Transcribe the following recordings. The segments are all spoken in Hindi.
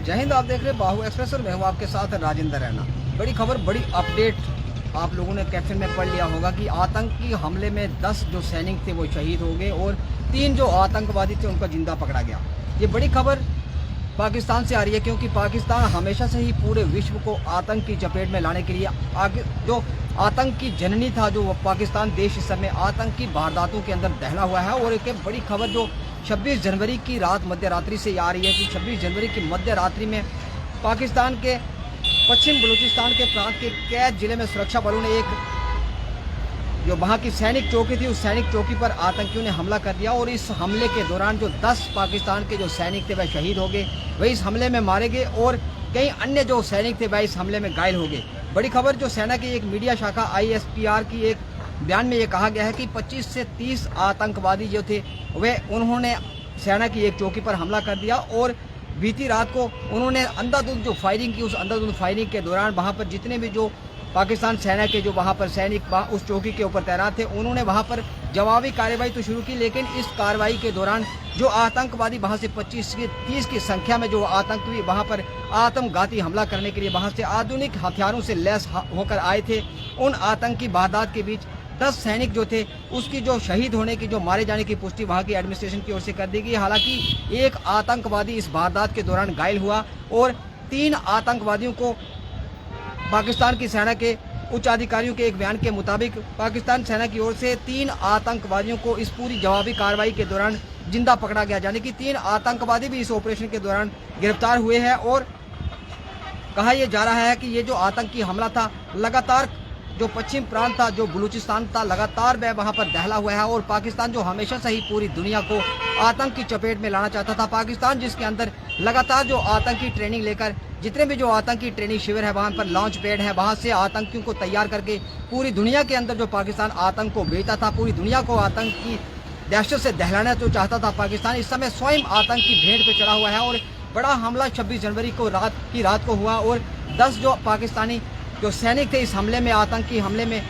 जय हिंद। आप देख रहे हैं बाहु एक्सप्रेस और मैं हूं आपके साथ राजेंद्र रैना। बड़ी खबर, बड़ी अपडेट। आप लोगों ने कैप्शन में पढ़ लिया होगा कि आतंकी हमले में 10 जो सैनिक थे वो शहीद हो गए और 3 जो आतंकवादी थे उनका जिंदा पकड़ा गया। ये बड़ी खबर पाकिस्तान से आ रही है क्योंकि पाकिस्तान हमेशा से ही पूरे विश्व को आतंक की चपेट में लाने के लिए आगे जो आतंक की जननी था, जो पाकिस्तान देश इस समय आतंकी वारदातों के अंदर दहला हुआ है। और एक बड़ी खबर जो 26 जनवरी की रात मध्य रात्रि से आ रही है कि 26 जनवरी की मध्य रात्रि में पाकिस्तान के पश्चिम बलूचिस्तान के प्रांत के कैद जिले में सुरक्षा बलों ने एक जो वहाँ की सैनिक चौकी थी, उस सैनिक चौकी पर आतंकियों ने हमला कर दिया। और इस हमले के दौरान जो 10 पाकिस्तान के जो सैनिक थे वह शहीद हो गए, वही इस हमले में मारे गए और कई अन्य जो सैनिक थे वह इस हमले में घायल हो गए। बड़ी खबर जो सेना की एक मीडिया शाखा ISPR की एक बयान में ये कहा गया है कि 25 से 30 आतंकवादी जो थे वह उन्होंने सेना की एक चौकी पर हमला कर दिया और बीती रात को उन्होंने अंधाधुंध जो फायरिंग की, उस अंधाधुंध फायरिंग के दौरान वहाँ पर जितने भी जो पाकिस्तान सेना के जो वहाँ पर सैनिक उस चौकी के ऊपर तैनात थे उन्होंने वहाँ पर जवाबी कार्रवाई तो शुरू की, लेकिन इस कार्रवाई के दौरान जो आतंकवादी वहाँ से 25 से 30 की संख्या में जो आतंकवादी वहाँ पर आत्मघाती हमला करने के लिए वहाँ से आधुनिक हथियारों से लैस होकर आए थे, उन आतंकी वारदात के बीच 10 सैनिक जो थे उसकी जो शहीद होने की, जो मारे जाने की पुष्टि वहाँ की एडमिनिस्ट्रेशन की ओर से कर दी गई। हालांकि एक आतंकवादी इस वारदात के दौरान घायल हुआ और 3 आतंकवादियों को पाकिस्तान की सेना के उच्च अधिकारियों के एक बयान के मुताबिक पाकिस्तान सेना की ओर से 3 आतंकवादियों को इस पूरी जवाबी कार्रवाई के दौरान जिंदा पकड़ा गया, यानी कि 3 आतंकवादी भी इस ऑपरेशन के दौरान गिरफ्तार हुए हैं। और कहा यह जा रहा है कि ये जो आतंकी हमला था, लगातार जो पश्चिम प्रांत था, जो बलूचिस्तान था, लगातार वह वहाँ पर दहला हुआ है। और पाकिस्तान जो हमेशा से ही पूरी दुनिया को आतंक की चपेट में लाना चाहता था, पाकिस्तान जिसके अंदर लगातार जो आतंकी ट्रेनिंग लेकर जितने भी जो आतंकी ट्रेनिंग शिविर है, वहाँ पर लॉन्च पैड है, वहाँ से आतंकियों को तैयार करके पूरी दुनिया के अंदर जो पाकिस्तान आतंक को बेचता था, पूरी दुनिया को आतंक की दहशत से दहलाना जो चाहता था पाकिस्तान, इस समय स्वयं आतंक की भेंट पे चढ़ा हुआ है। और बड़ा हमला 26 जनवरी को रात को हुआ और 10 जो पाकिस्तानी जो सैनिक थे इस हमले में, आतंकी हमले में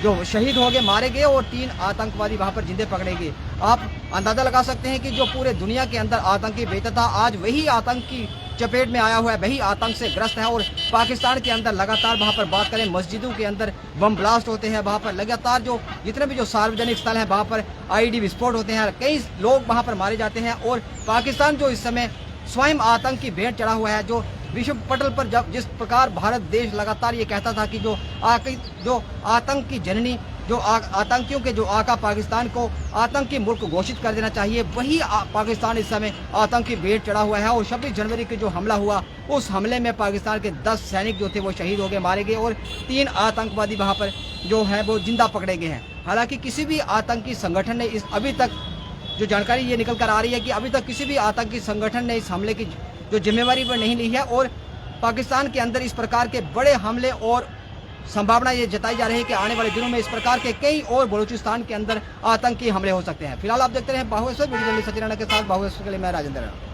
जो शहीद हो गए, मारे गए और 3 आतंकवादी वहाँ पर जिंदे पकड़े गए। आप अंदाजा लगा सकते हैं कि जो पूरे दुनिया के अंदर आतंकी बेचता था, आज वही आतंक की चपेट में आया हुआ है, वही आतंक से ग्रस्त है। और पाकिस्तान के अंदर लगातार वहाँ पर बात करें, मस्जिदों के अंदर बम ब्लास्ट होते हैं, वहाँ पर लगातार जो जितने भी जो सार्वजनिक स्थल हैं वहाँ पर IED विस्फोट होते हैं, कई लोग वहाँ पर मारे जाते हैं। और पाकिस्तान जो इस समय स्वयं आतंक की भेंट चढ़ा हुआ है, जो विश्व पटल पर जब जिस प्रकार भारत देश लगातार ये कहता था कि जो आतंक की जननी, जो आतंकियों के जो आका पाकिस्तान को आतंकी मुल्क घोषित कर देना चाहिए, वही पाकिस्तान इस समय आतंकी भेंट चढ़ा हुआ है। और 26 जनवरी के जो हमला हुआ, उस हमले में पाकिस्तान के 10 सैनिक जो थे वो शहीद हो गए, मारे गए और 3 आतंकवादी वहाँ पर जो है वो जिंदा पकड़े गए हैं। हालांकि किसी भी आतंकी संगठन ने अभी तक जो जानकारी ये निकल कर आ रही है कि अभी तक किसी भी आतंकी संगठन ने इस हमले की जो जिम्मेवारी पर नहीं ली है। और पाकिस्तान के अंदर इस प्रकार के बड़े हमले और संभावना ये जताई जा रही है कि आने वाले दिनों में इस प्रकार के कई और बलूचिस्तान के अंदर आतंकी हमले हो सकते हैं। फिलहाल आप देखते रहे बाहु express, video journalist Sachin Rana के साथ, बाहु एक्सप्रेस के लिए मैं राजेंद्र राणा।